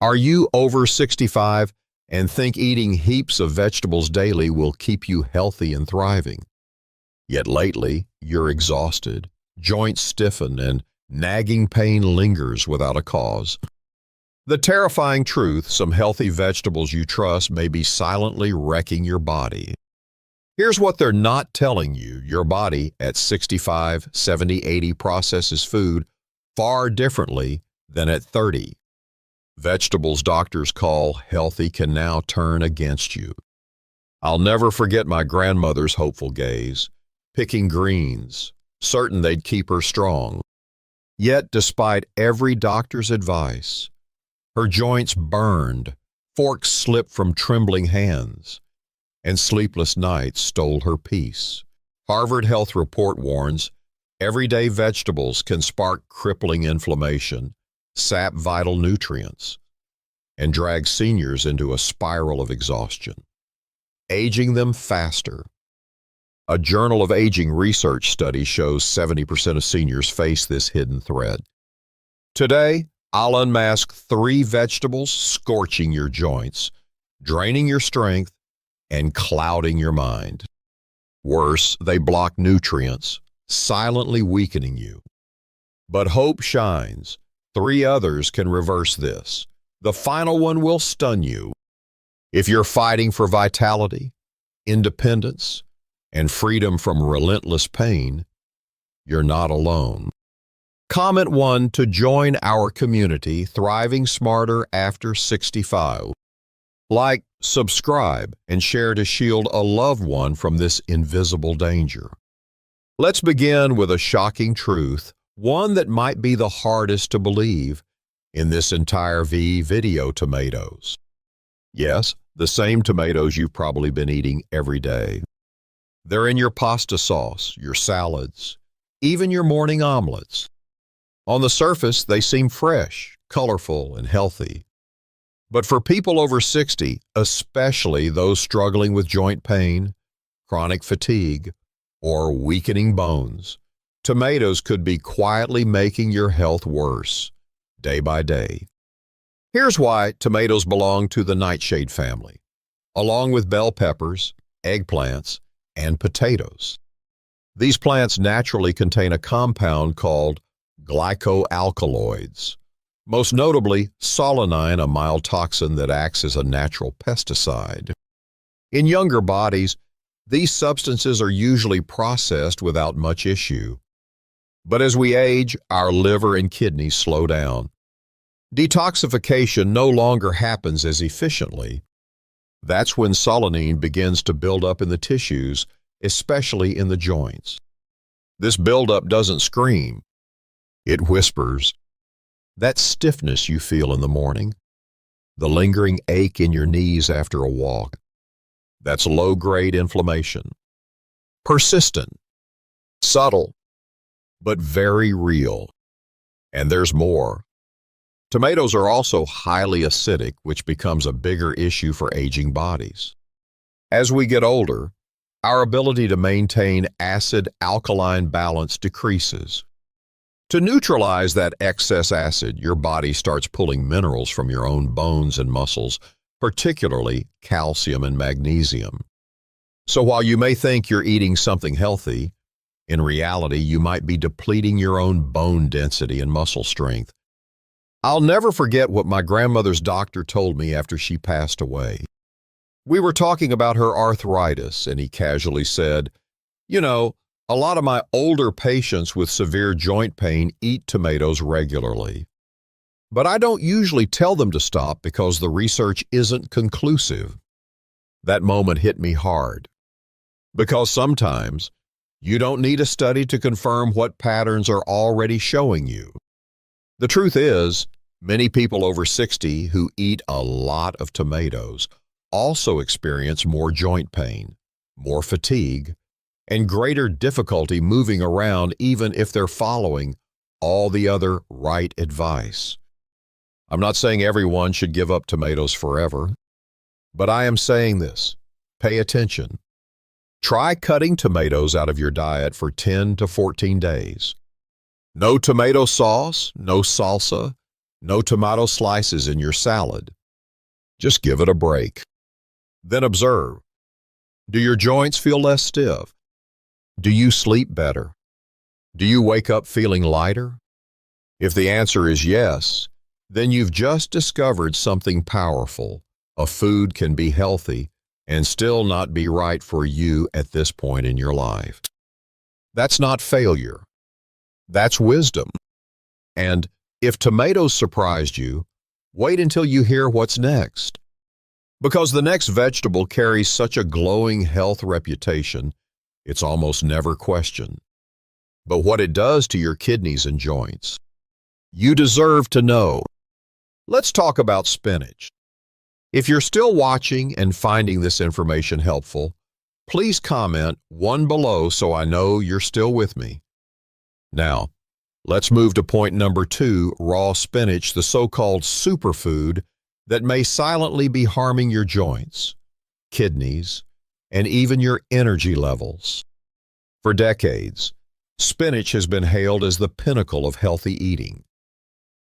Are you over 65 and think eating heaps of vegetables daily will keep you healthy and thriving? Yet lately, you're exhausted, joints stiffen, and nagging pain lingers without a cause. The terrifying truth, some healthy vegetables you trust may be silently wrecking your body. Here's what they're not telling you. Your body at 65, 70, 80 processes food far differently than at 30. Vegetables doctors call healthy can now turn against you. I'll never forget my grandmother's hopeful gaze, picking greens, certain they'd keep her strong. Yet, despite every doctor's advice, her joints burned, forks slipped from trembling hands, and sleepless nights stole her peace. Harvard Health Report warns, everyday vegetables can spark crippling inflammation, sap vital nutrients, and drag seniors into a spiral of exhaustion, aging them faster. A Journal of Aging research study shows 70% of seniors face this hidden threat. Today, I'll unmask 3 vegetables scorching your joints, draining your strength, and clouding your mind. Worse, they block nutrients, silently weakening you. But hope shines. 3 others can reverse this. The final one will stun you. If you're fighting for vitality, independence, and freedom from relentless pain, you're not alone. Comment 1 to join our community, Thriving Smarter After 65. Like, subscribe, and share to shield a loved one from this invisible danger. Let's begin with a shocking truth, one that might be the hardest to believe in this entire video: tomatoes. Yes, the same tomatoes you've probably been eating every day. They're in your pasta sauce, your salads, even your morning omelets. On the surface, they seem fresh, colorful, and healthy. But for people over 60, especially those struggling with joint pain, chronic fatigue, or weakening bones, tomatoes could be quietly making your health worse, day by day. Here's why tomatoes belong to the nightshade family, along with bell peppers, eggplants, and potatoes. These plants naturally contain a compound called glycoalkaloids, most notably solanine, a mild toxin that acts as a natural pesticide. In younger bodies, these substances are usually processed without much issue. But as we age, our liver and kidneys slow down. Detoxification no longer happens as efficiently. That's when solanine begins to build up in the tissues, especially in the joints. This buildup doesn't scream. It whispers. That stiffness you feel in the morning, the lingering ache in your knees after a walk, that's low-grade inflammation. Persistent, subtle, but very real. And there's more. Tomatoes are also highly acidic, which becomes a bigger issue for aging bodies. As we get older, our ability to maintain acid-alkaline balance decreases. To neutralize that excess acid, your body starts pulling minerals from your own bones and muscles, particularly calcium and magnesium. So while you may think you're eating something healthy, in reality you might be depleting your own bone density and muscle strength. I'll never forget what my grandmother's doctor told me after she passed away. We were talking about her arthritis, and he casually said, "You know, a lot of my older patients with severe joint pain eat tomatoes regularly. But I don't usually tell them to stop because the research isn't conclusive." That moment hit me hard. Because sometimes you don't need a study to confirm what patterns are already showing you. The truth is, many people over 60 who eat a lot of tomatoes also experience more joint pain, more fatigue, and greater difficulty moving around even if they're following all the other right advice. I'm not saying everyone should give up tomatoes forever, but I am saying this: pay attention. Try cutting tomatoes out of your diet for 10 to 14 days. No tomato sauce, no salsa, No tomato slices in your salad. Just give it a break. Then observe. Do your joints feel less stiff? Do you sleep better? Do you wake up feeling lighter? If the answer is yes, then you've just discovered something powerful. A food can be healthy and still not be right for you at this point in your life. That's not failure. That's wisdom. And if tomatoes surprised you, wait until you hear what's next. Because the next vegetable carries such a glowing health reputation, it's almost never questioned. But what it does to your kidneys and joints, you deserve to know. Let's talk about spinach. If you're still watching and finding this information helpful, please comment one below so I know you're still with me. Now, let's move to point number 2, raw spinach, the so-called superfood that may silently be harming your joints, kidneys, and even your energy levels. For decades, spinach has been hailed as the pinnacle of healthy eating.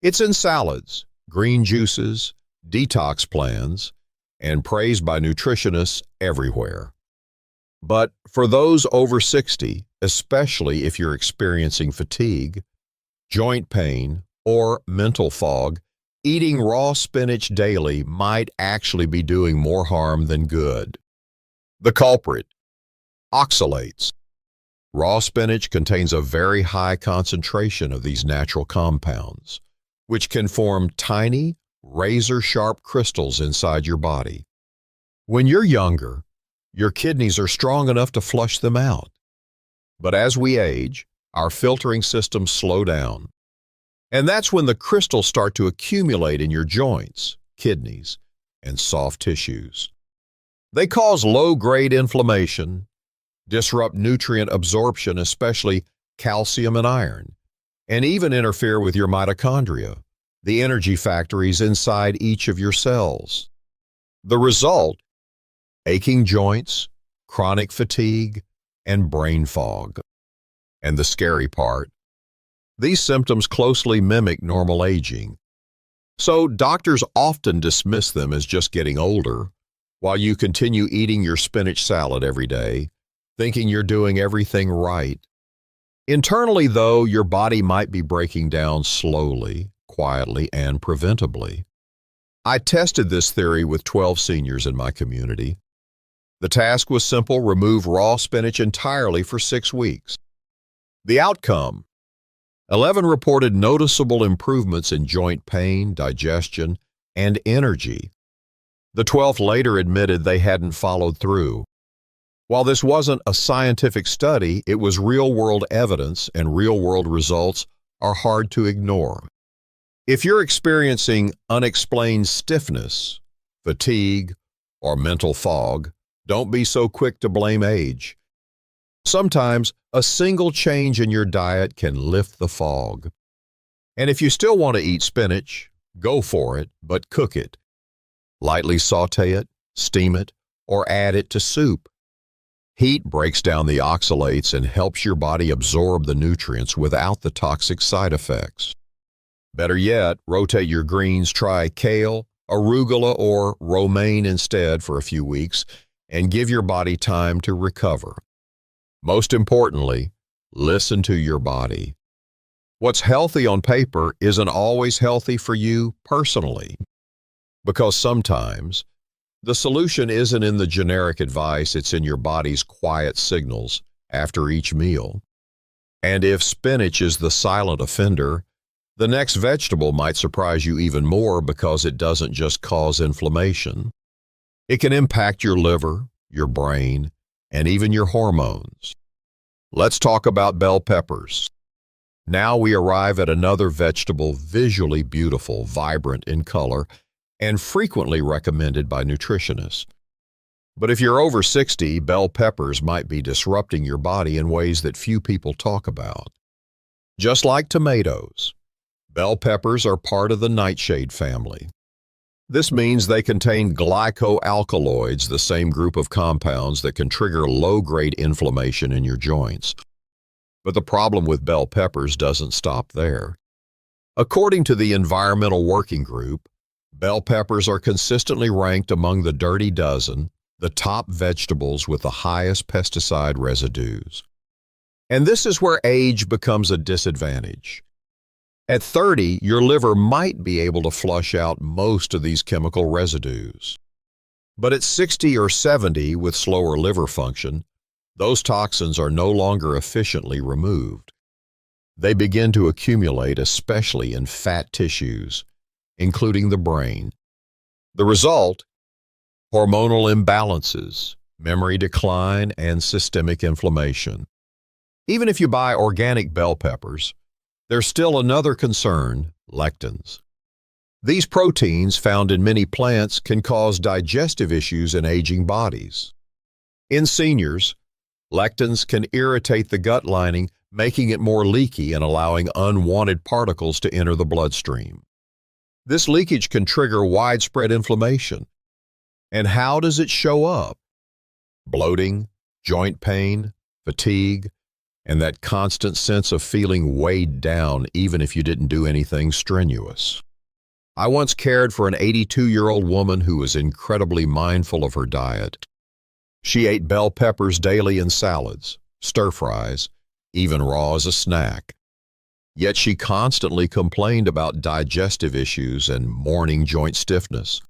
It's in salads, green juices, detox plans, and praised by nutritionists everywhere. But for those over 60, especially if you're experiencing fatigue, joint pain, or mental fog, eating raw spinach daily might actually be doing more harm than good. The culprit: oxalates. Raw spinach contains a very high concentration of these natural compounds, which can form tiny, razor-sharp crystals inside your body. When you're younger, your kidneys are strong enough to flush them out. But as we age, our filtering systems slow down. And that's when the crystals start to accumulate in your joints, kidneys, and soft tissues. They cause low-grade inflammation, disrupt nutrient absorption, especially calcium and iron, and even interfere with your mitochondria, the energy factories inside each of your cells. The result: aching joints, chronic fatigue, and brain fog. And the scary part: these symptoms closely mimic normal aging. So doctors often dismiss them as just getting older, while you continue eating your spinach salad every day, thinking you're doing everything right. Internally, though, your body might be breaking down slowly, quietly, and preventably. I tested this theory with 12 seniors in my community. The task was simple: remove raw spinach entirely for 6 weeks. The outcome: 11 reported noticeable improvements in joint pain, digestion, and energy. The 12th later admitted they hadn't followed through. While this wasn't a scientific study, it was real-world evidence, and real-world results are hard to ignore. If you're experiencing unexplained stiffness, fatigue, or mental fog, don't be so quick to blame age. Sometimes a single change in your diet can lift the fog. And if you still want to eat spinach, go for it, but cook it. Lightly saute it, steam it, or add it to soup. Heat breaks down the oxalates and helps your body absorb the nutrients without the toxic side effects. Better yet, rotate your greens. Try kale, arugula, or romaine instead for a few weeks, and give your body time to recover. Most importantly, listen to your body. What's healthy on paper isn't always healthy for you personally, because sometimes the solution isn't in the generic advice, it's in your body's quiet signals after each meal. And if spinach is the silent offender, the next vegetable might surprise you even more, because it doesn't just cause inflammation. It can impact your liver, your brain, and even your hormones. Let's talk about bell peppers. Now we arrive at another vegetable visually beautiful, vibrant in color, and frequently recommended by nutritionists. But if you're over 60, bell peppers might be disrupting your body in ways that few people talk about. Just like tomatoes, bell peppers are part of the nightshade family. This means they contain glycoalkaloids, the same group of compounds that can trigger low-grade inflammation in your joints. But the problem with bell peppers doesn't stop there. According to the Environmental Working Group, bell peppers are consistently ranked among the dirty dozen, the top vegetables with the highest pesticide residues. And this is where age becomes a disadvantage. At 30, your liver might be able to flush out most of these chemical residues. But at 60 or 70, with slower liver function, those toxins are no longer efficiently removed. They begin to accumulate, especially in fat tissues, including the brain. The result? Hormonal imbalances, memory decline, and systemic inflammation. Even if you buy organic bell peppers, there's still another concern: lectins. These proteins, found in many plants, can cause digestive issues in aging bodies. In seniors, lectins can irritate the gut lining, making it more leaky and allowing unwanted particles to enter the bloodstream. This leakage can trigger widespread inflammation. And how does it show up? Bloating, joint pain, fatigue, and that constant sense of feeling weighed down even if you didn't do anything strenuous. I once cared for an 82-year-old woman who was incredibly mindful of her diet. She ate bell peppers daily in salads, stir-fries, even raw as a snack. Yet she constantly complained about digestive issues and morning joint stiffness.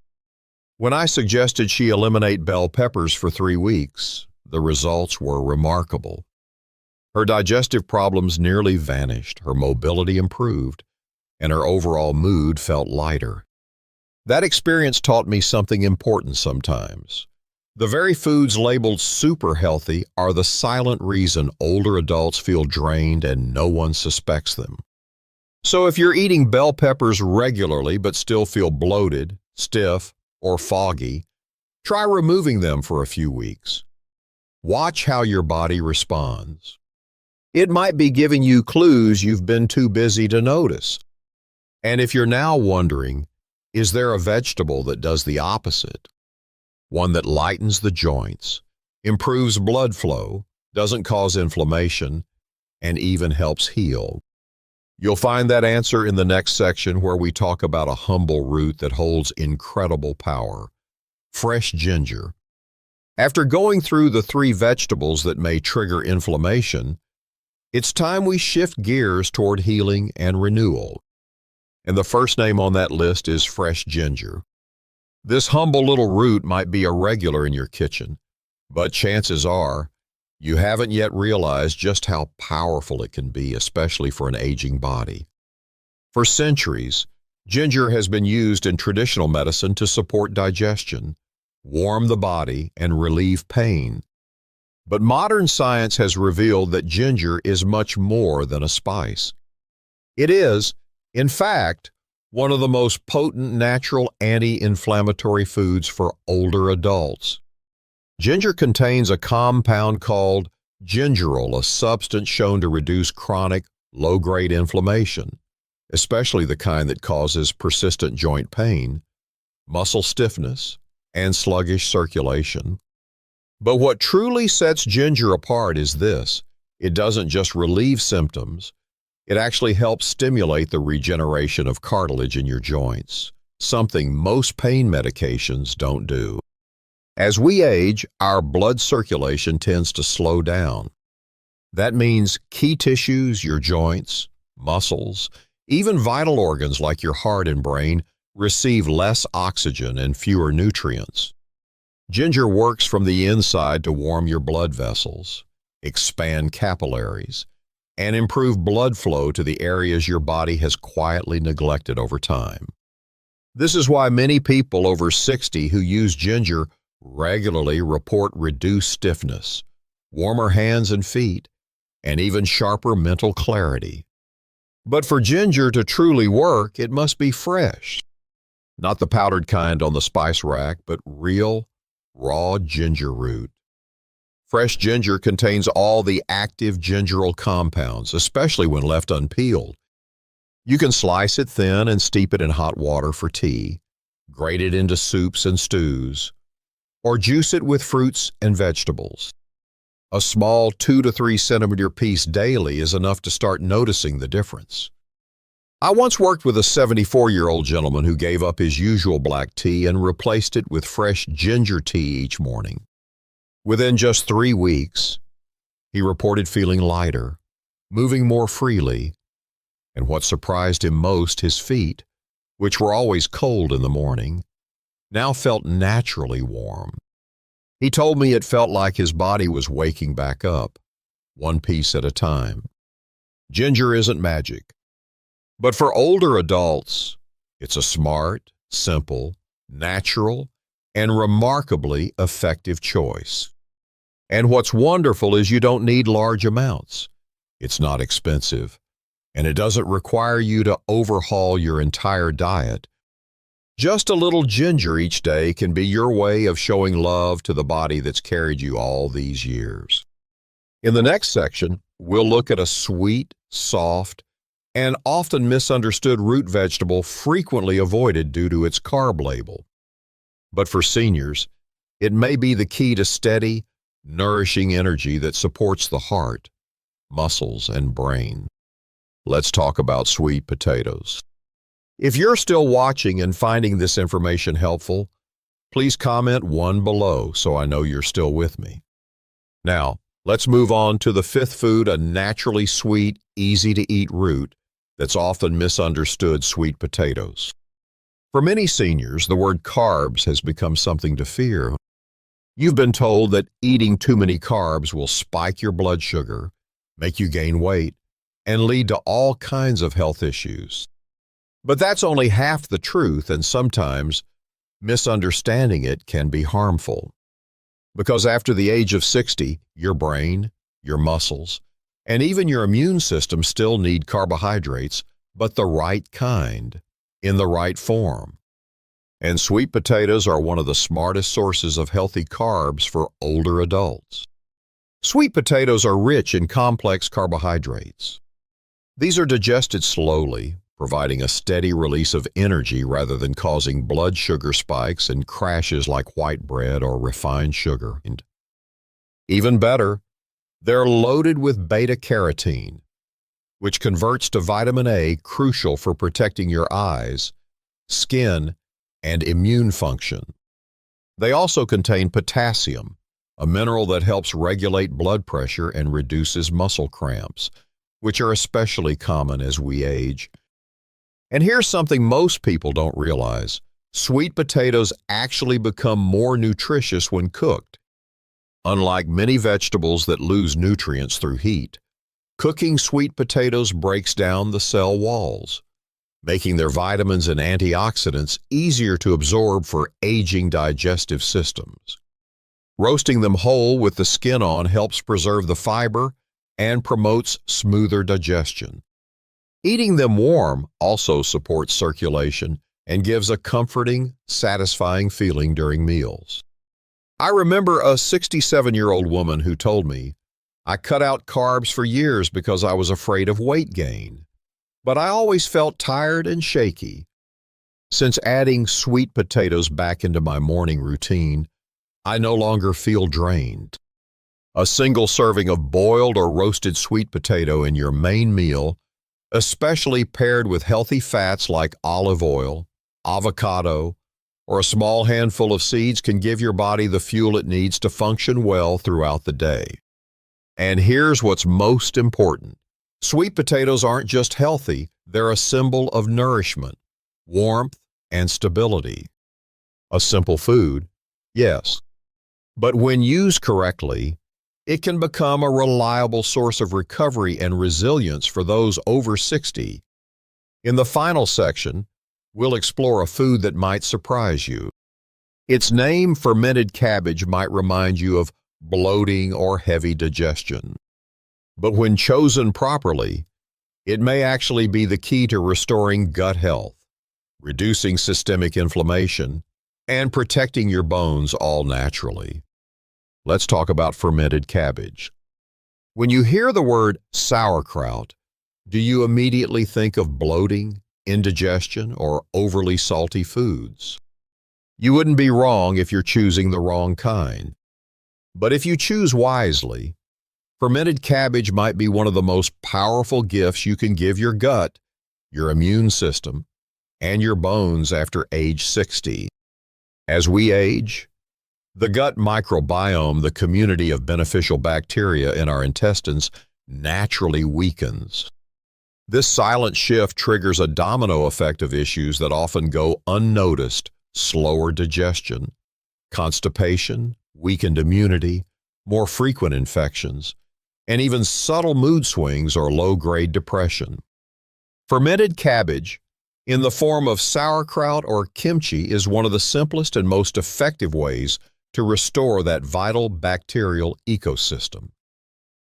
When I suggested she eliminate bell peppers for 3 weeks, the results were remarkable. Her digestive problems nearly vanished, her mobility improved, and her overall mood felt lighter. That experience taught me something important sometimes. The very foods labeled super healthy are the silent reason older adults feel drained and no one suspects them. So if you're eating bell peppers regularly but still feel bloated, stiff, or foggy, try removing them for a few weeks. Watch how your body responds. It might be giving you clues you've been too busy to notice. And if you're now wondering, is there a vegetable that does the opposite? One that lightens the joints, improves blood flow, doesn't cause inflammation, and even helps heal? You'll find that answer in the next section, where we talk about a humble root that holds incredible power: fresh ginger. After going through the 3 vegetables that may trigger inflammation, it's time we shift gears toward healing and renewal. And the first name on that list is fresh ginger. This humble little root might be a regular in your kitchen, but chances are you haven't yet realized just how powerful it can be, especially for an aging body. For centuries, ginger has been used in traditional medicine to support digestion, warm the body, and relieve pain. But modern science has revealed that ginger is much more than a spice. It is, in fact, one of the most potent natural anti-inflammatory foods for older adults. Ginger contains a compound called gingerol, a substance shown to reduce chronic, low-grade inflammation, especially the kind that causes persistent joint pain, muscle stiffness, and sluggish circulation. But what truly sets ginger apart is this: it doesn't just relieve symptoms, it actually helps stimulate the regeneration of cartilage in your joints, something most pain medications don't do. As we age, our blood circulation tends to slow down. That means key tissues, your joints, muscles, even vital organs like your heart and brain, receive less oxygen and fewer nutrients. Ginger works from the inside to warm your blood vessels, expand capillaries, and improve blood flow to the areas your body has quietly neglected over time. This is why many people over 60 who use ginger regularly report reduced stiffness, warmer hands and feet, and even sharper mental clarity. But for ginger to truly work, it must be fresh. Not the powdered kind on the spice rack, but real, raw ginger root. Fresh ginger contains all the active gingerol compounds, especially when left unpeeled. You can slice it thin and steep it in hot water for tea, grate it into soups and stews, or juice it with fruits and vegetables. A small 2 to 3 centimeter piece daily is enough to start noticing the difference. I once worked with a 74-year-old gentleman who gave up his usual black tea and replaced it with fresh ginger tea each morning. Within just 3 weeks, he reported feeling lighter, moving more freely, and what surprised him most, his feet, which were always cold in the morning, now felt naturally warm. He told me it felt like his body was waking back up, one piece at a time. Ginger isn't magic, but for older adults, it's a smart, simple, natural, and remarkably effective choice. And what's wonderful is you don't need large amounts. It's not expensive, and it doesn't require you to overhaul your entire diet. Just a little ginger each day can be your way of showing love to the body that's carried you all these years. In the next section, we'll look at a sweet, soft, and often misunderstood root vegetable frequently avoided due to its carb label. But for seniors, it may be the key to steady, nourishing energy that supports the heart, muscles, and brain. Let's talk about sweet potatoes. If you're still watching and finding this information helpful, please comment 1 below so I know you're still with me. Now, let's move on to the 5th food, a naturally sweet, easy-to-eat root that's often misunderstood: sweet potatoes. For many seniors, the word carbs has become something to fear. You've been told that eating too many carbs will spike your blood sugar, make you gain weight, and lead to all kinds of health issues. But that's only half the truth, and sometimes misunderstanding it can be harmful. Because after the age of 60, your brain, your muscles, and even your immune system still need carbohydrates, but the right kind, in the right form. And sweet potatoes are one of the smartest sources of healthy carbs for older adults. Sweet potatoes are rich in complex carbohydrates. These are digested slowly, providing a steady release of energy rather than causing blood sugar spikes and crashes like white bread or refined sugar. And even better, they're loaded with beta-carotene, which converts to vitamin A, crucial for protecting your eyes, skin, and immune function. They also contain potassium, a mineral that helps regulate blood pressure and reduces muscle cramps, which are especially common as we age. And here's something most people don't realize: sweet potatoes actually become more nutritious when cooked. Unlike many vegetables that lose nutrients through heat, cooking sweet potatoes breaks down the cell walls, making their vitamins and antioxidants easier to absorb for aging digestive systems. Roasting them whole with the skin on helps preserve the fiber and promotes smoother digestion. Eating them warm also supports circulation and gives a comforting, satisfying feeling during meals. I remember a 67-year-old woman who told me, "I cut out carbs for years because I was afraid of weight gain, but I always felt tired and shaky. Since adding sweet potatoes back into my morning routine, I no longer feel drained." A single serving of boiled or roasted sweet potato in your main meal, especially paired with healthy fats like olive oil, avocado, or a small handful of seeds, can give your body the fuel it needs to function well throughout the day. And here's what's most important: sweet potatoes aren't just healthy, they're a symbol of nourishment, warmth, and stability. A simple food, yes, but when used correctly, it can become a reliable source of recovery and resilience for those over 60. In the final section, we'll explore a food that might surprise you. Its name, fermented cabbage, might remind you of bloating or heavy digestion. But when chosen properly, it may actually be the key to restoring gut health, reducing systemic inflammation, and protecting your bones, all naturally. Let's talk about fermented cabbage. When you hear the word sauerkraut, do you immediately think of bloating, indigestion, or overly salty foods? You wouldn't be wrong if you're choosing the wrong kind. But if you choose wisely, fermented cabbage might be one of the most powerful gifts you can give your gut your immune system, and your bones after age 60. As we age, the gut microbiome, the community of beneficial bacteria in our intestines, naturally weakens. This silent shift triggers a domino effect of issues that often go unnoticed: slower digestion, constipation, weakened immunity, more frequent infections, and even subtle mood swings or low-grade depression. Fermented cabbage, in the form of sauerkraut or kimchi, is one of the simplest and most effective ways to restore that vital bacterial ecosystem.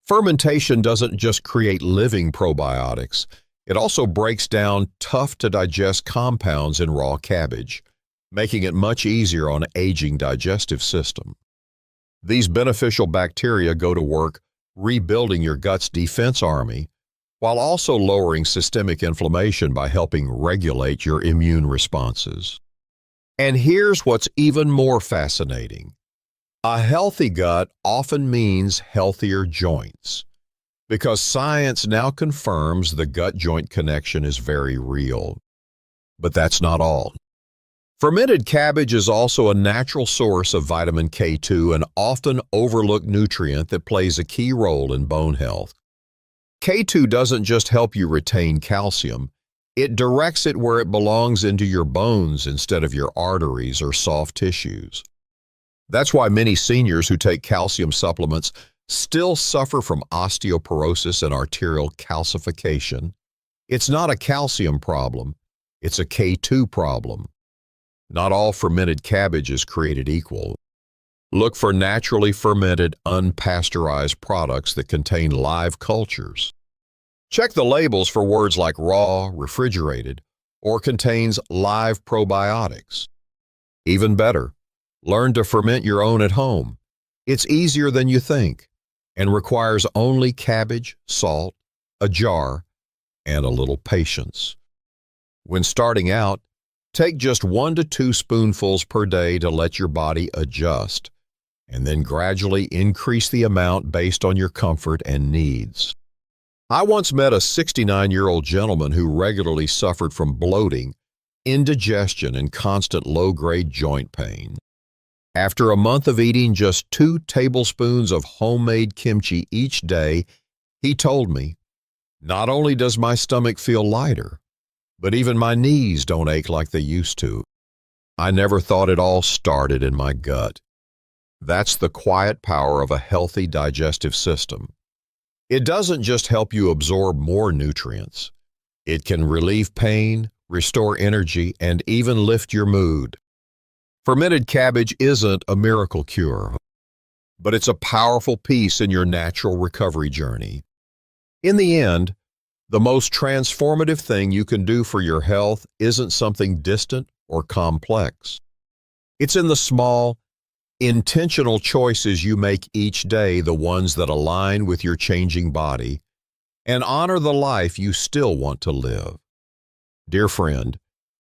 Fermentation doesn't just create living probiotics, it also breaks down tough-to-digest compounds in raw cabbage, making it much easier on an aging digestive system. These beneficial bacteria go to work rebuilding your gut's defense army, while also lowering systemic inflammation by helping regulate your immune responses. And here's what's even more fascinating. A healthy gut often means healthier joints, because science now confirms the gut-joint connection is very real. But that's not all. Fermented cabbage is also a natural source of vitamin K2, an often overlooked nutrient that plays a key role in bone health. K2 doesn't just help you retain calcium, it directs it where it belongs, into your bones instead of your arteries or soft tissues. That's why many seniors who take calcium supplements still suffer from osteoporosis and arterial calcification. It's not a calcium problem, it's a K2 problem. Not all fermented cabbage is created equal. Look for naturally fermented, unpasteurized products that contain live cultures. Check the labels for words like raw, refrigerated, or contains live probiotics. Even better, learn to ferment your own at home. It's easier than you think and requires only cabbage, salt, a jar, and a little patience. When starting out, take just 1 to 2 spoonfuls per day to let your body adjust, and then gradually increase the amount based on your comfort and needs. I once met a 69-year-old gentleman who regularly suffered from bloating, indigestion, and constant low-grade joint pain. After a month of eating just 2 tablespoons of homemade kimchi each day, he told me, "Not only does my stomach feel lighter, but even my knees don't ache like they used to. I never thought it all started in my gut." That's the quiet power of a healthy digestive system. It doesn't just help you absorb more nutrients. It can relieve pain, restore energy, and even lift your mood. Fermented cabbage isn't a miracle cure, but it's a powerful piece in your natural recovery journey. In the end, the most transformative thing you can do for your health isn't something distant or complex. It's in the small, intentional choices you make each day, the ones that align with your changing body and honor the life you still want to live. Dear friend,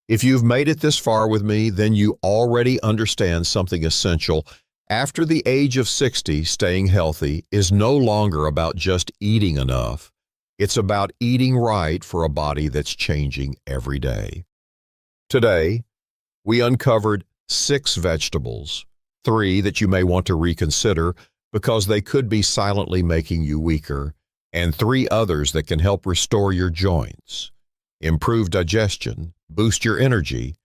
if you've made it this far with me, then you already understand something essential. After the age of 60, staying healthy is no longer about just eating enough. It's about eating right for a body that's changing every day. Today, we uncovered 6 vegetables, 3 that you may want to reconsider because they could be silently making you weaker, and 3 others that can help restore your joints, improve digestion, boost your energy,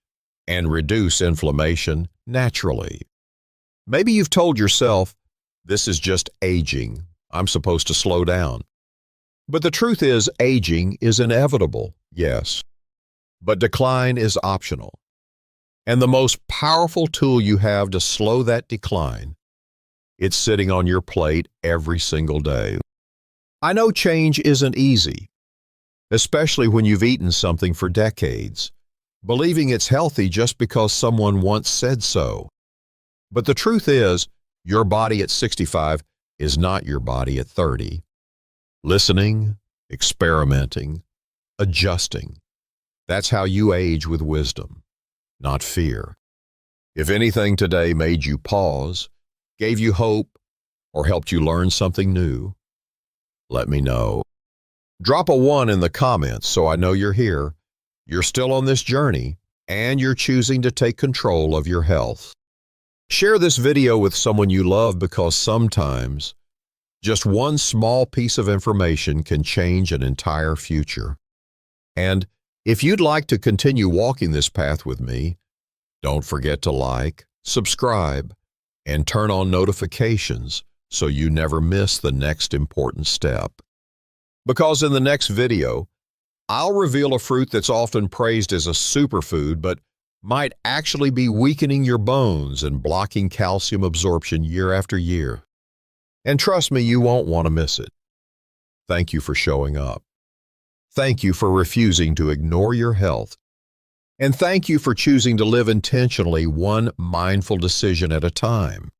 and reduce inflammation naturally. Maybe you've told yourself, "This is just aging. I'm supposed to slow down." But the truth is, aging is inevitable, yes, but decline is optional. And the most powerful tool you have to slow that decline, it's sitting on your plate every single day. I know change isn't easy, especially when you've eaten something for decades, believing it's healthy just because someone once said so. But the truth is, your body at 65 is not your body at 30. Listening, experimenting, adjusting. That's how you age with wisdom, not fear. If anything today made you pause, gave you hope, or helped you learn something new, let me know. Drop a 1 in the comments so I know you're here, You're still on this journey, and you're choosing to take control of your health. Share this video with someone you love because sometimes just one small piece of information can change an entire future. And if you'd like to continue walking this path with me, don't forget to like, subscribe, and turn on notifications so you never miss the next important step. Because in the next video, I'll reveal a fruit that's often praised as a superfood, but might actually be weakening your bones and blocking calcium absorption year after year. And trust me, you won't want to miss it. Thank you for showing up. Thank you for refusing to ignore your health. And thank you for choosing to live intentionally, one mindful decision at a time.